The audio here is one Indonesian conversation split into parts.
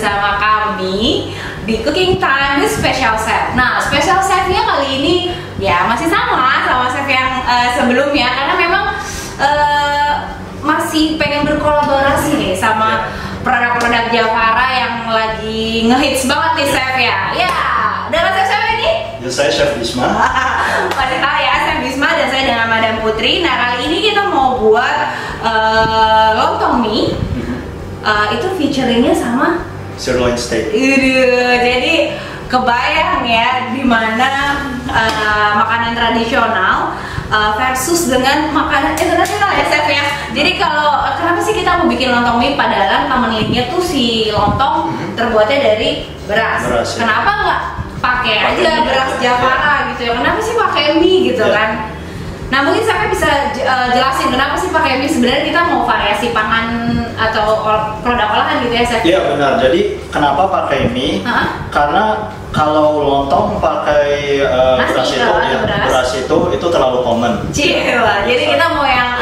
bersama kami di Cooking Time with Special Chef. Nah, Special Chef-nya kali ini ya masih sama chef yang sebelumnya, karena memang masih pengen berkolaborasi nih sama produk-produk Javara yang lagi ngehits banget nih chef ya. Ya, dengan chef ini? Ya, saya Chef Bisma. Masih tahu ya, Chef Bisma dan saya dengan Madam Putri. Nah, kali ini kita mau buat lontong mie. Itu featuringnya sama Sirloin steak. Jadi kebayang ya dimana makanan tradisional versus dengan makanan internasional ya chef ya. Jadi kalau kenapa sih kita mau bikin lontong mie, padahal commonly-nya tuh si lontong terbuatnya dari beras. Ya. Kenapa nggak pakai aja beras Javara gitu ya? Kenapa sih pakai mie gitu kan? Nah, mungkin saya bisa jelasin kenapa sih pakai mie. Sebenarnya kita mau variasi pangan atau produk olahan gitu ya, Chef? Iya benar. Jadi kenapa pakai mie? Karena kalau lontong pakai beras itu terlalu common. Cila. Jadi kita mau yang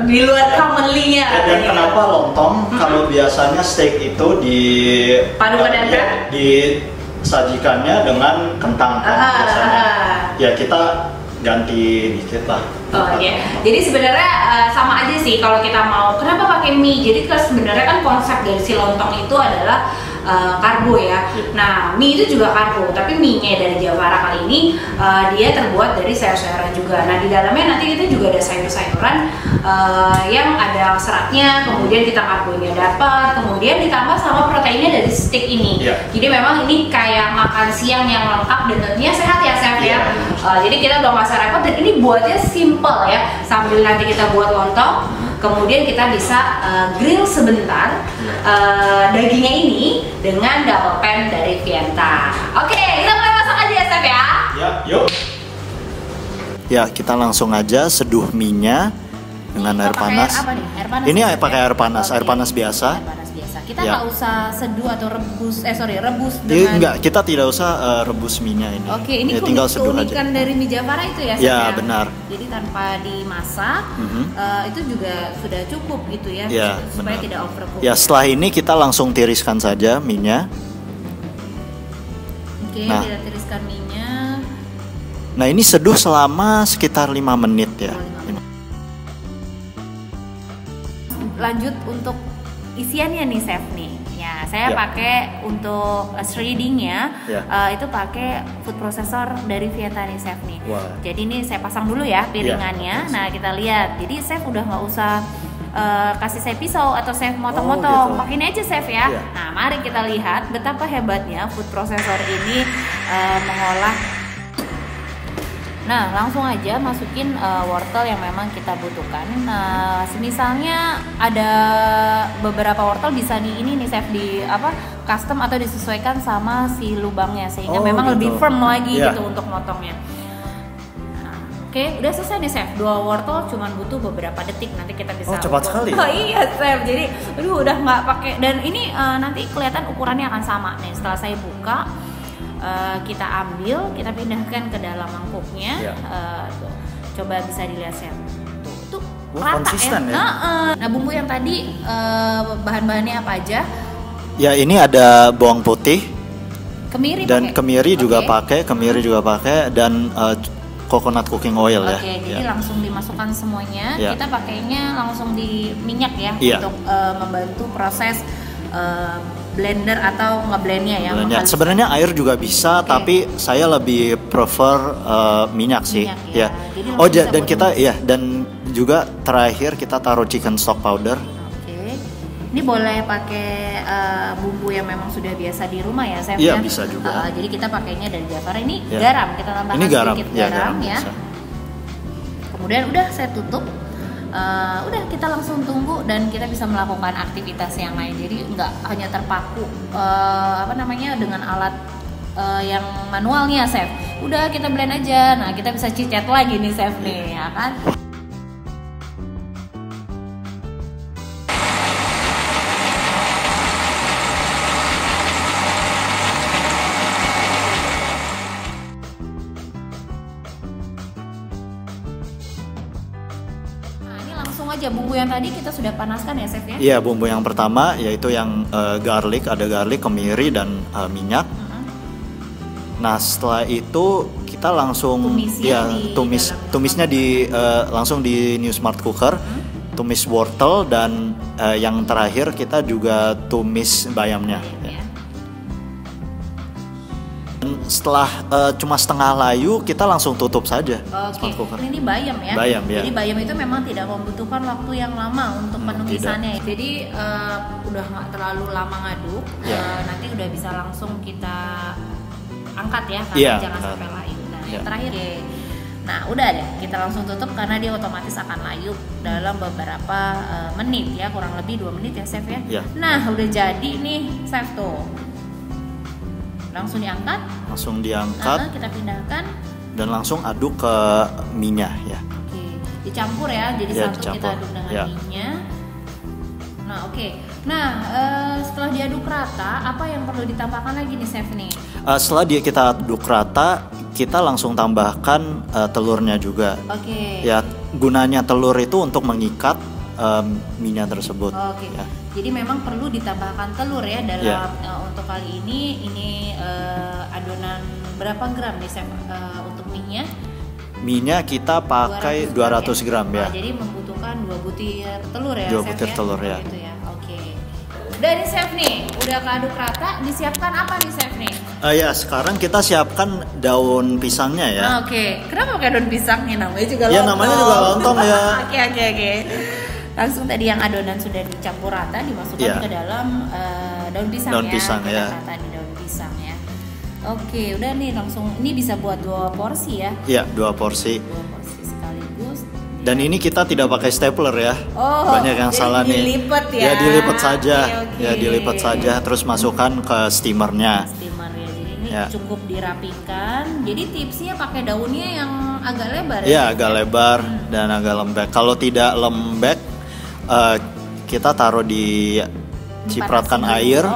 di luar commonly-nya. Dan kenapa lontong? Kalau biasanya steak itu disajikannya dengan kentang biasanya. Ya kita ganti dikit lah. Oh iya. Jadi sebenarnya sama aja sih kalau kita mau. Kenapa pakai mie? Jadi sebenarnya kan konsep dari si lontong itu adalah karbo ya. Nah, mie itu juga karbo, tapi mie-nya dari Javara kali ini dia terbuat dari sayur-sayuran juga. Nah, di dalamnya nanti kita juga ada sayur-sayuran yang ada seratnya, kemudian kita karbonya dapat, kemudian ditambah sama proteinnya dari steak ini. Jadi memang ini kayak makan siang yang lengkap dan tentunya sehat ya, Chef ya. Jadi kita udah nggak usah repot dan ini buatnya simple ya. Sambil nanti kita buat lontong, kemudian kita bisa grill sebentar dagingnya ini dengan double pan dari Vienta. Oke, kita mulai masak aja ya, Chef ya. Ya, yuk. Ya, kita langsung aja seduh mie-nya dengan air panas. Apa nih? Air panas. Ini pakai air panas, air panas biasa. Air panas biasa. Kita nggak usah seduh atau rebus dengan. Enggak, kita tidak usah rebus mie-nya ini. Oke, ini ya, tinggal seduh aja. Keunikan dari mie Javara itu ya, Chef? Ya, benar. Jadi tanpa dimasak, itu juga sudah cukup gitu ya, supaya benar. tidak overcook. Ya, setelah ini kita langsung tiriskan saja mie-nya. Oke, kita tiriskan mie-nya. Nah, ini seduh selama sekitar 5 menit ya. Lanjut untuk isiannya nih, Chef nih. Ya, saya pakai untuk shreddingnya itu pakai food processor dari Vienta nih, Chef nih. Jadi ini saya pasang dulu ya piringannya. Nah, kita lihat. Jadi Chef udah nggak usah kasih saya pisau atau Chef motong-motong. Pakai ini aja, Chef ya. Nah, mari kita lihat betapa hebatnya food processor ini mengolah. Nah, langsung aja masukin wortel yang memang kita butuhkan. Nah, misalnya ada beberapa wortel bisa ini nih Chef custom atau disesuaikan sama si lubangnya sehingga memang lebih firm lagi gitu untuk motongnya. Nah, oke, udah selesai nih Chef. 2 wortel cuman butuh beberapa detik, nanti kita bisa. Cepat sekali. Oh iya Chef. Jadi, udah nggak pakai, dan ini nanti kelihatan ukurannya akan sama nih. Setelah saya buka, kita ambil, kita pindahkan ke dalam mangkuknya. Coba bisa dilihat Chef. Tuh rata konsisten ya. Nah, bumbu yang tadi bahan-bahannya apa aja? Ya, ini ada bawang putih, kemiri dan kemiri juga pakai, dan coconut cooking oil ya. Jadi langsung dimasukkan semuanya. Kita pakainya langsung di minyak ya untuk membantu proses blender atau ngeblendnya ya. Sebenarnya air juga bisa, tapi saya lebih prefer minyak sih. Dan kita dan juga terakhir kita taruh chicken stock powder. Ini boleh pakai bumbu yang memang sudah biasa di rumah ya, Chef? Iya, bisa juga. Jadi kita pakainya dari Javara. Ini garam, kita tambahkan sedikit garam ya. Kemudian udah saya tutup. Udah kita langsung tunggu dan kita bisa melakukan aktivitas yang lain. Jadi nggak hanya terpaku dengan alat yang manualnya, Chef. Udah kita blend aja. Nah, kita bisa chit-chat lagi nih, Chef nih, ya kan? Langsung aja bumbu yang tadi kita sudah panaskan ya, Chef ya? Iya, bumbu yang pertama yaitu yang garlic, ada garlic, kemiri dan minyak. Nah, setelah itu kita langsung tumisnya langsung di New Smart Cooker. Tumis wortel dan yang terakhir kita juga tumis bayamnya. Ya. Setelah cuma setengah layu, kita langsung tutup saja. Oke. Ini bayam ya. Bayam ya. Jadi bayam itu memang tidak membutuhkan waktu yang lama untuk penumisannya. Jadi udah nggak terlalu lama ngaduk. Nanti udah bisa langsung kita angkat ya, karena jangan sampai layu. Nah, yang terakhir. Nah, udah deh, kita langsung tutup karena dia otomatis akan layu dalam beberapa menit ya, kurang lebih 2 menit ya, Chef ya. Nah, udah jadi nih, Chef tuh. Langsung diangkat. Kita pindahkan dan langsung aduk ke minyak ya. Oke, dicampur ya, jadi satu kita aduk dengan minyak. Nah, oke. Nah, setelah diaduk rata, apa yang perlu ditambahkan lagi nih, Chef nih? Setelah kita aduk rata, kita langsung tambahkan telurnya juga. Ya, gunanya telur itu untuk mengikat minyak tersebut. Ya. Jadi memang perlu ditambahkan telur ya dalam untuk kali ini adonan berapa gram nih, Chef, untuk minyak? Minyak kita pakai 200 gram ya. Nah, jadi membutuhkan 2 butir telur ya, 2 butir telur ya. Gitu ya. Oke. Udah nih, Chef nih, udah keaduk rata, disiapkan apa nih, Chef nih? Ya, sekarang kita siapkan daun pisangnya ya. Oke. Kenapa pakai daun pisangnya? Namanya juga lontong. Ya, namanya juga lontong ya. Oke. Langsung tadi yang adonan sudah dicampur rata, dimasukkan ke dalam daun pisang daun pisang ya. Rata di daun pisang ya. Oke, udah nih langsung, ini bisa buat 2 porsi ya? Iya, 2 porsi. 2 porsi sekaligus. Dan ini kita tidak pakai stapler ya. Banyak yang salah nih. Dilipat ya. Ya, dilipat saja. Ya, dilipat saja terus masukkan ke steamernya. Steamer ya. Jadi ini cukup dirapikan. Jadi tipsnya pakai daunnya yang agak lebar ya. Iya, agak lebar dan agak lembek. Kalau tidak lembek, kita taruh di cipratkan air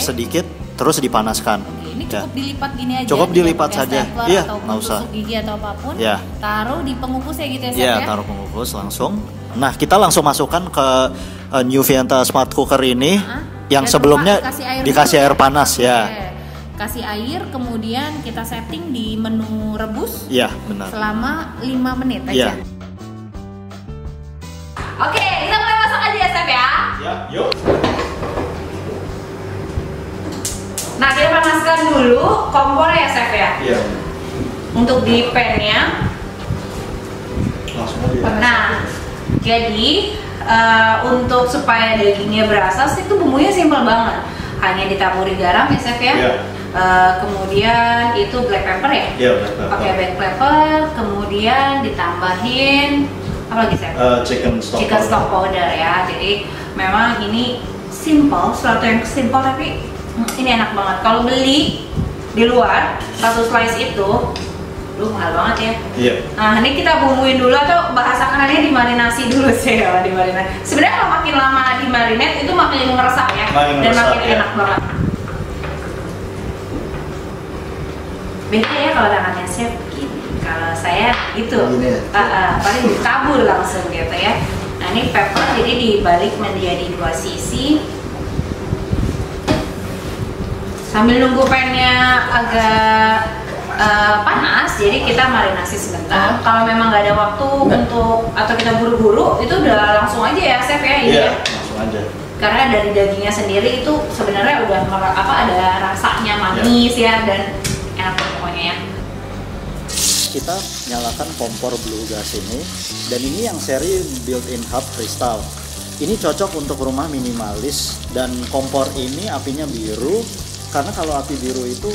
sedikit terus dipanaskan. Ini cukup dilipat gini aja. Cukup dilipat saja. Iya, nggak usah. Tusuk gigi atau apapun. Taruh di pengukus ya gitu ya, Chef ya. Taruh pengukus langsung. Nah, kita langsung masukkan ke New Vienta Smart Cooker ini yang sebelumnya dikasih air panas ya. Kasih air, kemudian kita setting di menu rebus. Iya, benar. Selama 5 menit aja. Oke, kita mulai masak aja ya, Chef ya. Ya, yuk. Nah, kita panaskan dulu kompor ya, Chef ya. Iya. Untuk di pan-nya. Langsung aja. Nah, jadi untuk supaya dagingnya berasa itu bumbunya simpel banget. Hanya ditaburi garam ya, Chef ya. Iya. Kemudian itu black pepper ya. Iya, black pepper. Pakai black pepper, kemudian ditambahin apa lagi, Chef? Chicken stock powder ya. Jadi memang ini simple, sesuatu yang simple tapi ini enak banget. Kalau beli di luar satu slice itu, mahal banget ya. Iya. Nah, ini kita bumbuin dulu atau bahasa kerennya dimarinasi dulu sih ya, dimarinasi. Sebenarnya kalau makin lama dimarinate itu makin ngeresap ya, dan makin enak banget. Beda ya kalau tangannya Chef gini. Kalau saya gitu, paling ditabur langsung gitu ya. Nah, ini pepper jadi dibalik menjadi 2 sisi. Sambil nunggu pan-nya agak panas, jadi kita marinasi sebentar. Kalau memang nggak ada waktu untuk atau kita buru-buru, itu udah langsung aja ya, Chef ya ini ya. Langsung aja. Karena dari dagingnya sendiri itu sebenarnya udah ada rasanya manis ya, dan enak pokoknya ya. Kita nyalakan kompor blue gas ini, dan ini yang seri built-in hub crystal. Ini cocok untuk rumah minimalis, dan kompor ini apinya biru. Karena kalau api biru itu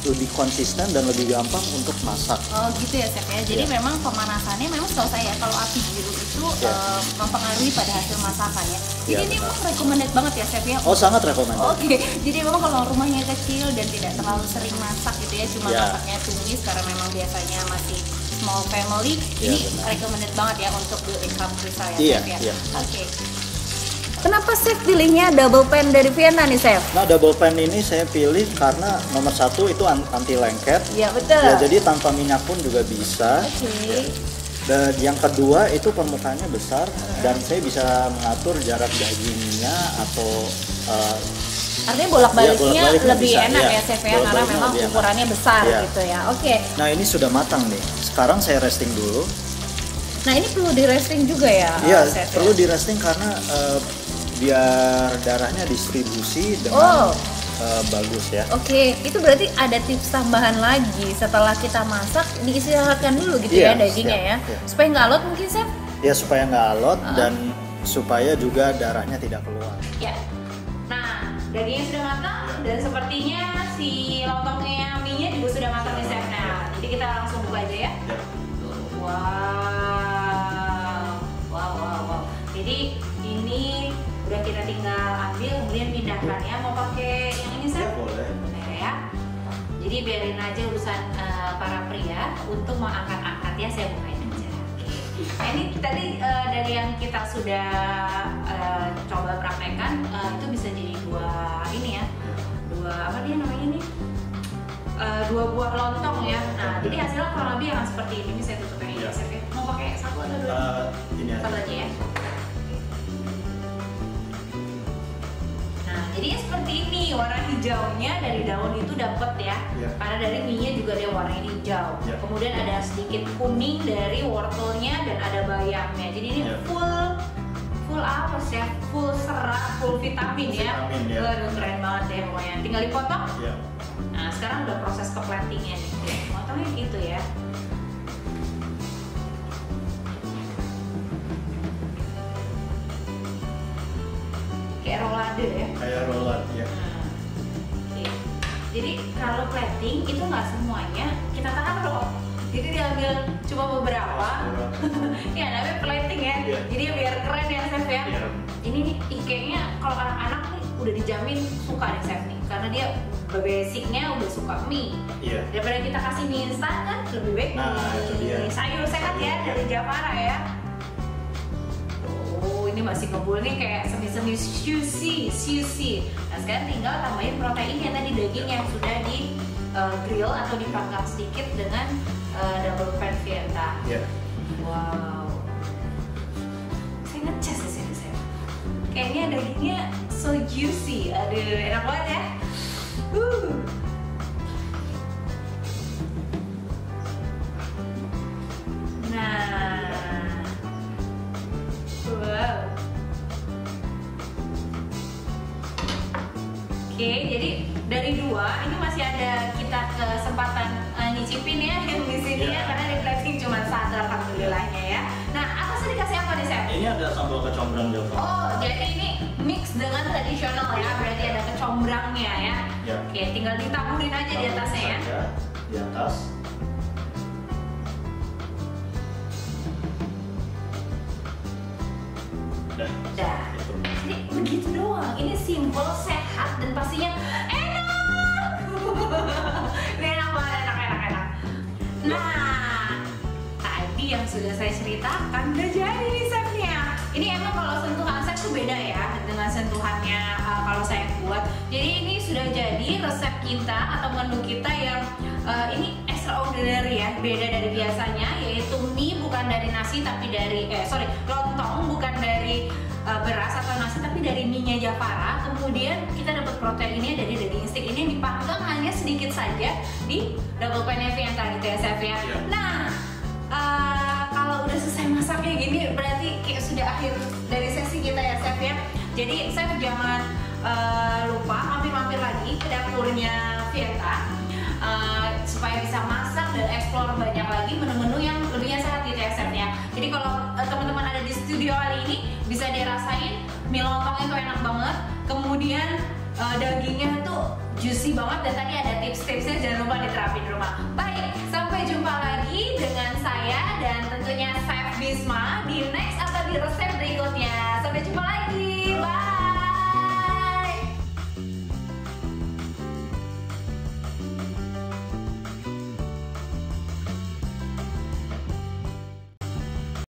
lebih konsisten dan lebih gampang untuk masak. Oh gitu ya, Chef ya. Jadi memang pemanasannya memang setahu saya kalau api biru itu mempengaruhi pada hasil masakan ya. Jadi ini memang recommended banget ya, Chef ya. Oh, sangat recommended. Oke. Jadi memang kalau rumahnya kecil dan tidak terlalu sering masak gitu ya, cuma masaknya tumis karena memang biasanya masih small family, ini recommended banget ya untuk built-in hub crystal ya, Chef ya. Oke. Kenapa Chef pilihnya double pan dari Vienna nih, Chef? Nah, double pan ini saya pilih karena nomor 1 itu anti lengket. Iya, betul. Ya, jadi tanpa minyak pun juga bisa. Oke. Dan yang kedua itu permukaannya besar dan saya bisa mengatur jarak dagingnya atau artinya bolak-baliknya lebih bisa, enak ya chef ya, karena memang ukurannya besar gitu ya. Oke. Nah ini sudah matang nih. Sekarang saya resting dulu. Nah ini perlu di resting juga ya? Iya, perlu di resting karena biar darahnya distribusi dengan bagus ya. Oke, itu berarti ada tips tambahan lagi setelah kita masak, diistirahatkan dulu gitu ya dagingnya ya, supaya nggak alot mungkin chef? Ya supaya nggak alot dan supaya juga darahnya tidak keluar. Ya. Nah, dagingnya sudah matang dan sepertinya si lontongnya mie-nya juga sudah matang nih chef. Nah, jadi kita langsung buka aja ya. Wow. Jadi ini udah kita tinggal ambil kemudian pindahkan ya. Mau pakai yang ini chef? Boleh. Ya. Jadi biarin aja urusan para pria untuk mengangkat-angkat ya, saya bukain aja. Nah ini tadi dari yang kita sudah coba praktekkan itu bisa jadi dua apa dia namanya nih? Dua buah lontong ya. Nah, jadi hasilnya kurang lebih akan seperti ini. Bisa tutupin ini chef ya. Mau pakai satu atau dua? Ini satu aja ya. Nah, jadinya seperti ini. Warna hijaunya dari daun itu dapat ya. Karena dari mie-nya juga dia warna hijau. Kemudian ada sedikit kuning dari wortelnya dan ada bayamnya. Jadi ini full apa sih? Full serat, full vitamin ya. Aduh, keren banget ya pokoknya. Tinggal dipotong. Nah, sekarang udah proses ke platingnya nih. Potongnya gitu ya. Kayak rolade ya. Kayak rolade ya. Oke. Jadi kalau plating itu nggak semuanya kita taruh. Jadi diambil cuma beberapa. Ya namanya plating ya. Jadi biar keren ya chef ya. Ini nih kayaknya kalau anak-anak nih udah dijamin suka nih chef nih, karena dia basicnya udah suka mie. Daripada kita kasih mie instan kan lebih baik sayur sehat ya dari Javara ya. Ini masih ngebul nih kayak semi-semi sushi. Nah sekarang tinggal tambahin proteinnya tadi, daging yang sudah di grill atau dipanggang sedikit dengan double pan Vieta. Wow. Saya ngecas di sini saya. Kayaknya dagingnya so juicy. Aduh, enak banget ya. Nah. Wow. Oke, jadi dari dua ini masih ada kita kesempatan nyicipin ya yang di sini ya, karena di plating cuma satu alhamdulillahnya ya. Nah, atasnya dikasih apa nih chef? Ini ada sambal kecombrang Java. Oh, jadi ini mix dengan tradisional ya, berarti ada kecombrangnya ya. Oke, tinggal ditaburin aja di atasnya ya. Di atas. Dah. Jadi begitu doang. Ini simple, sehat dan pastinya enak. Ini enak banget, enak. Nah, tadi yang sudah saya ceritakan udah jadi nih chefnya. Ini emang kalau sentuhan chef tuh beda ya dengan sentuhannya kalau saya buat. Jadi ini sudah jadi resep kita atau menu kita yang ini extraordinary ya, beda dari biasanya, yaitu mie bukan dari nasi tapi dari lontong bukan dari beras atau nasi tapi dari mie-nya Javara. Kemudian kita dapat proteinnya dari daging stick ini yang dipanggang hanya sedikit saja di double pan Vieta gitu ya chef ya. Nah, kalau udah selesai masak kayak gini berarti kayak sudah akhir dari sesi kita ya chef ya. Jadi chef jangan lupa mampir-mampir lagi ke dapurnya Vieta supaya bisa masak dan explore banyak lagi menu-menu yang lebihnya sehat gitu ya chefnya. Jadi kalau teman-teman ada di studio kali ini bisa dirasain mie lontongnya tuh enak banget, kemudian dagingnya tuh juicy banget, dan tadi ada tips-tipsnya, jangan lupa diterapin di rumah. Baik, sampai jumpa lagi dengan saya dan tentunya Chef Bisma di next atau di resep berikutnya. Sampai jumpa lagi.